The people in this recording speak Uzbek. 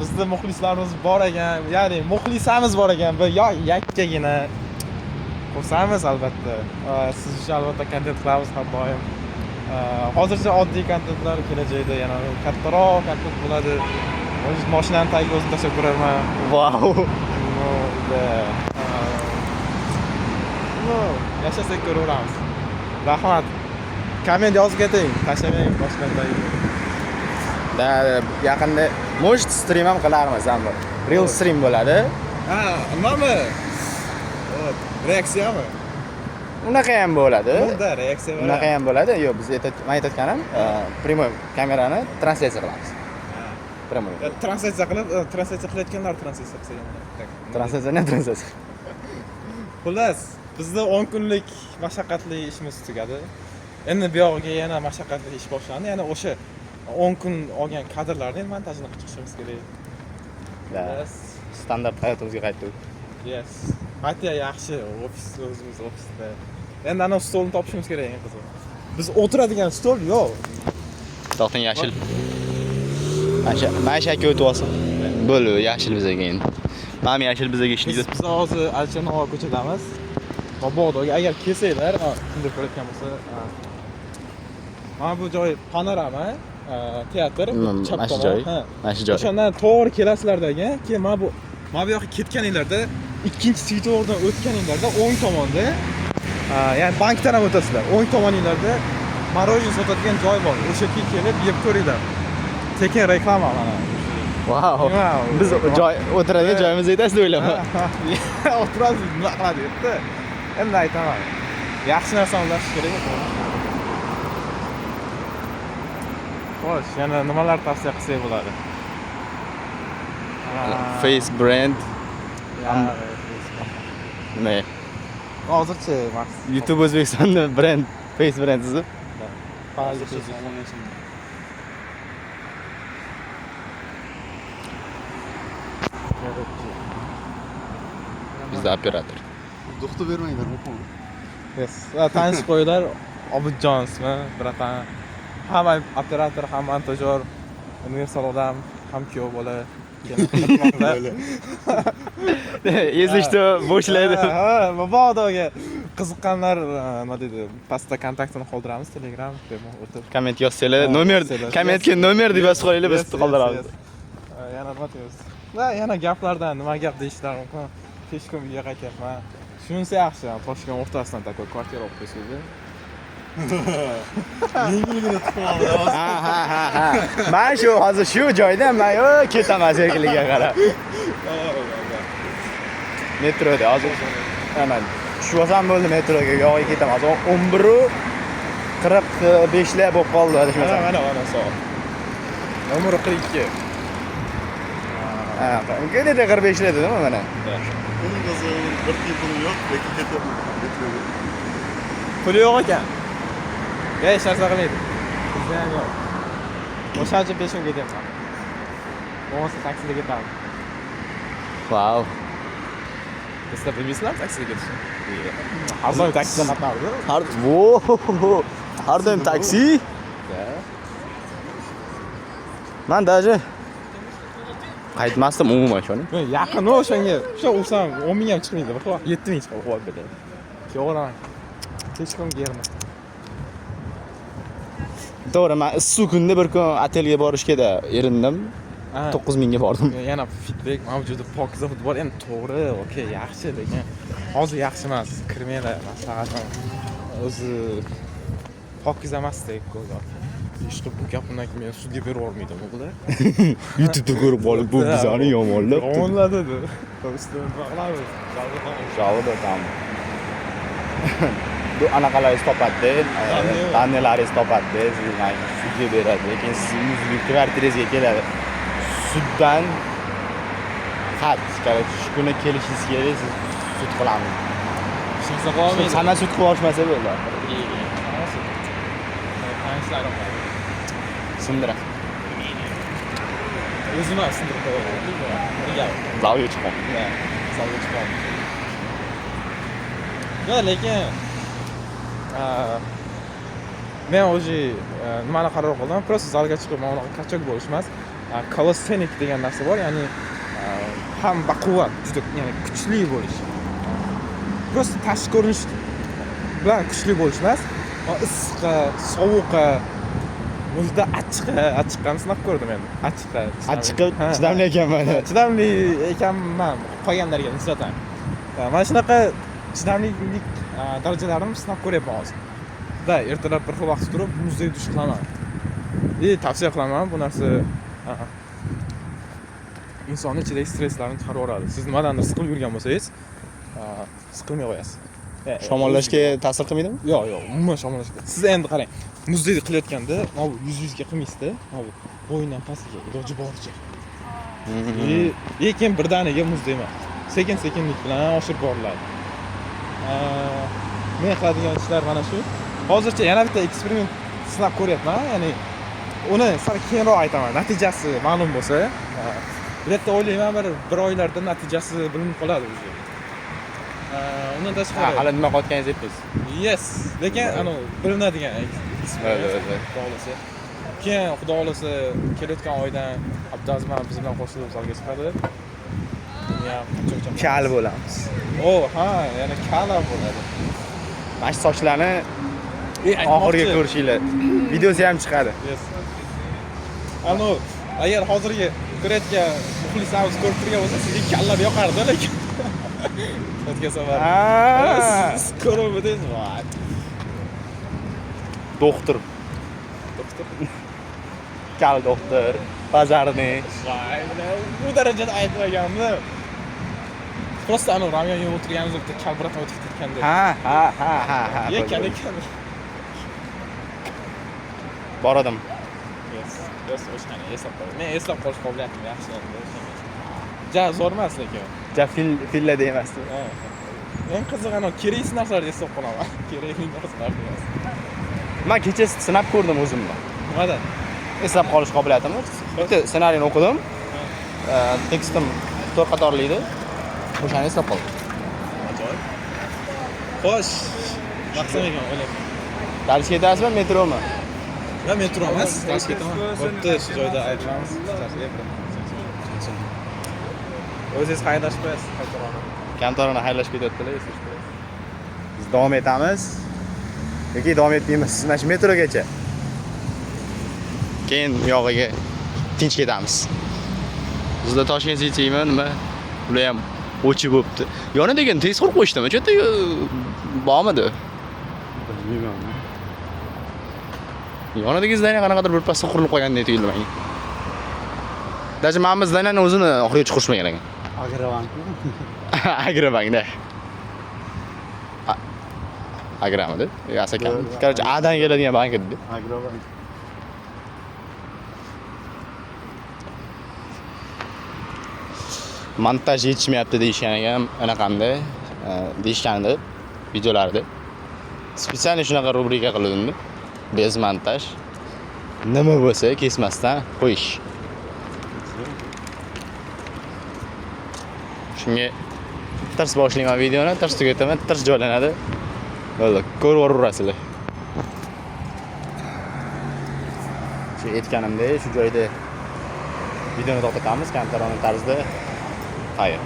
bizda muxlislarimiz bor ekan, ya'ni muxlisamiz bor ekan. Bir yakkagina xursandmiz albatta. Siz uchun albatta kontent qilamiz har doim. Hozircha oddiy kontentlar kelajakda yana kattaroq kontent bo'ladi. O'z mashinani tagiga o'zim tashlab ko'rarman. Vau. Yashasak ko'raveramiz. Rahmat. Komment yozib keting, tashlamang boshqalarga. Da yaqinda может stream ham qilarmiz, ham real stream bo'ladi. Ha, nimami? Reaksiyami? Unaqa ham bo'ladi. Unda reaksiya bo'ladi. Unaqa ham bo'ladi. Yo'q, biz men aytayotganim, prямой kamerani translyatsiya qilamiz. Prямой. Translyatsiya qilayotganlar translyatsiya qilsa ham. Translyatsiya. Xullas, bizda 10 kunlik mashaqqatli ishimiz tugadi. Endi bu yog'iga yana mashaqqatli ish boshlandi. Yana o'sha 10 kun olgan kadrlarni montajini qilib chiqishimiz kerak. Yes. Standart hayotimizga qaytdik. Yes. Qayta yaxshi o'zimiz ofisda. Endi ana stolni topishimiz kerak eng qizig'i. Biz o'tiradigan stol yo'q. To'xtang, yashil. Mana shu aka o'tib olsin. Bo'l, yashil bizaga endi. Mana yashil bizaga ishlaydi. Biz hozir Alchanovo ko'chadamiz. Mabodoga agar kelsanglar, shunday ko'rayotgan bo'lsa, mana bu joy panorama, teatr, chap tomon. Mana shu joy. O'shandan to'g'ri kelasizlarda ekan, keyin mana bu yoqqa ketganinglarda, ikkinchi svetofordan o'tganinglarda o'ng tomonda, ya'ni bankdan ham o'tasizlar. O'ng tomoninglarda morojin sotadigan joy bor. O'sha yerga kelib yeb ko'ringlar. Sekin reklama mana. Wow. Biz joy o'tiradigan joyimizni aytasiz deb o'ylayman. O'tirasiz, nima qiladi yerda? Endi aytaman. Yaxshi narsani ulashish kerak. Xo'sh, yana nimalar tavsiya qilsak bo'ladi? Face brand. Nima? Hozircha emas. YouTube O'zbekistonda brand, face brand siz. Bizda operator. Do'xtir bermanglar, muhim. Yes. Tanishib qo'yinglar, Obidjon ismi, bratan. Ham operator, ham montajyor, universal odam, ham kuyov bola. Если bo'shlaydi. Ha, mabodoga qiziqqanlar nima deydi, pastda kontaktini qoldiramiz, Telegram deb o'tib. Komment yozsanglar, nomer, kommentga nomer deb yozib qo'yinglar, biz qoldiramiz. Yana nima deymiz? Yana gaplardan nima gap deyishlar mumkin. Kechqurun uyga qaytyapman. Shunisi yaxshi, Toshkent o'rtasidan такой kvartira olib qo'ysangiz. Yengilgina tuxum. Ha. Men shu hozir shu joyda men ketaman zerikligiga qarab. Metroda hozir ana tushib olsam bo'ldi metroga, yo'g'iga ketaman. Hozir 11:45 lar bo'lib qoldi, adashmasam. Mana soat. 11:42. Ha, qanday 45 lar dedimi mana? Buning o'zi bir tiyin puli yo'q, lekin ketyapman metroga. Puli yo'q ekan. Hech narsa qilmaydi. Bizda ham yo'q. O'shancha peshon ketyapman. Bo'lmasa taksida ketaman. Vau. Sizlar bilmaysizlar taksida ketishni? Har doim taksida qatnardi. Har doim taksi? Men даже qaytmasdim umuman shuni. Yaqin o'shanga. O'sha ursam 10 ming ham chiqmaydi, bir xil 7 ming chiqib qolib beradi. Yo'g'iraman. Kechqurun yerma. To'g'ri, men issiq kunda bir kun otelga borishga erindim. 9 mingga bordim. Yana feedback mavjud, pokiza futbol endi to'g'ri, okey, yaxshi, lekin hozir yaxshi emas. Kirmanglar, maslahatim. O'zi pokiza emasdek go'zal. İşte bu gapimdan keyin meni sudga berib yubormaydi bular. YouTube'da ko'rib qolib bu bizani yomonlab. Yomonlar dedi. To'g'risini qilamiz. Jalda tam. Bu anaqalaringiz topadi, tannelaringiz topadi, sizga sudga beradi, lekin sizning kvartirangizga keladi. Suddan xat, shu kuni kelishingiz kerak, siz sud qilamiz. Shuncha qolmaydi. Sana sud qilib olishmasa bo'ladi. Sindira. O'zim ham sindirib qo'yaman. Nega? Zalga chiqaman. Zalga chiqaman. Yo, lekin men o'zi nimani qaror qildim? Просто zalga chiqib, mana kachak bo'lish emas. calisthenic degan narsa bor, ya'ni ham baquvvat, juda ya'ni kuchli bo'lish. Prosta tashqi ko'rinish bilan kuchli bo'lish emas, issiqqa, sovuqqa, o'zida achchiqqani sinab ko'rdim endi. Achchiqqa chidamli ekanman. Chidamli ekanman qolganlarga nisbatan. Mana shunaqa chidamlilik darajalarimni sinab ko'ryapman hozir. Ertalab bir xil vaqt turib muzdek dush qilaman. Tavsiya qilaman, bu narsa insonni ichidagi stresslarni chiqarib yuboradi. Siz nimadandir siqilib yurgan bo'lsangiz, siqilmay qo'yasiz. Shamollashga ta'sir qilmaydimi? Yo'q, umuman shamollashga. Siz endi qarang, muzdek qilayotganda, mana bu yuz-yuzga qilmaysizda, mana bu bo'yindan pastiga iloji boricha. Lekin birdaniga muzdek emas. Sekin-sekinlik bilan oshirib boriladi. Men qiladigan ishlar mana shu. Hozircha yana bitta eksperiment sinab ko'ryapman, ya'ni uni sal keyinroq aytaman. Natijasi ma'lum bo'lsa, bu yerda o'ylayman bir oylarda natijasi bilinib qoladi o'zi. Undan tashqari Hali nima qotganingizni aytdingiz. Yes, lekin bilinadigan eksperiment. Keyin xudo xolasa kelayotgan oydan Abdazman biz bilan qo'shilib zalga chiqadi. Kal bo'lamiz. Yana kala bo'ladi. Mana shu sochlarni oxirgi ko'rishinglar. Videosi ham chiqadi. Yes. Agar hozirgi ko'rayotgan muxlislarimiz ko'rib turgan bo'lsa, sizga kallar yoqardi, lekin o'tgan safar. Siz ko'rmadingiz, voy. Doktor. Kal doktor, bazarniy. Bu darajada aytmaganmi? Prosta ramen yeb o'tirganimizda bitta kal birat o'tib ketganda. Ha. Ekan. Boradim. Yes, o'shani eslab qo'y. Men eslab qolish qobiliyatim yaxshi endi. Zo'r emas lekin. Filla demasdi. Eng qizig'i keraksiz narsalarni eslab qolaman. Kerakli narsalarni emas. Men kecha sinab ko'rdim o'zimni. Nimadan? Eslab qolish qobiliyatimni. Bitta ssenariyni o'qidim. Tekstim 4 qatorli edi. O'shani eslab qoldim. Ajoyib. Xo'sh, maqsad ekan o'ylayman. Dars ketasizmi, metromi? Men metro emas, dars ketaman. Bo'pti, shu joyda aytamiz. O'zingiz haydashib qo'yasiz qaytaroqni. Kantorani haydashib ketyaptilar, biz davom etamiz. Yoki davom etmaymiz. Mana shu metrogacha. Keyin u yog'iga tinch ketamiz. Bizda Toshkent City'mi nima? Ular ham o'chib bo'pti. Yonidan tez qurib qo'yshdimi? Chota bormidi? Bilmayman. Yonidagizdan qanaqadir bir pasda qurilib qolgandek tuyuldi menga. Даже mamamizdan o'zini oxiriga chiqarishmagan ekan. Agrobankmi? Agrobankda. Agramidi? Asakan. Короче, Adan keladigan bank edi. Agrobank. Montaj yetishmayapti deyishgan ekan, anaqamda, deyishgandi videolarda. Spesialni shunaqa rubrika qilindi. Bez montaj. Nima bo'lsa kesmasdan qo'yish. Shunga tirs boshlayman videoni, tirs tugataman, tirs joylanadi. Bo'ldi, ko'rib o'raverasizlar. Shu aytganimdek, shu joyda videoni to'xtatamiz, kantarona tarzda. Hayır.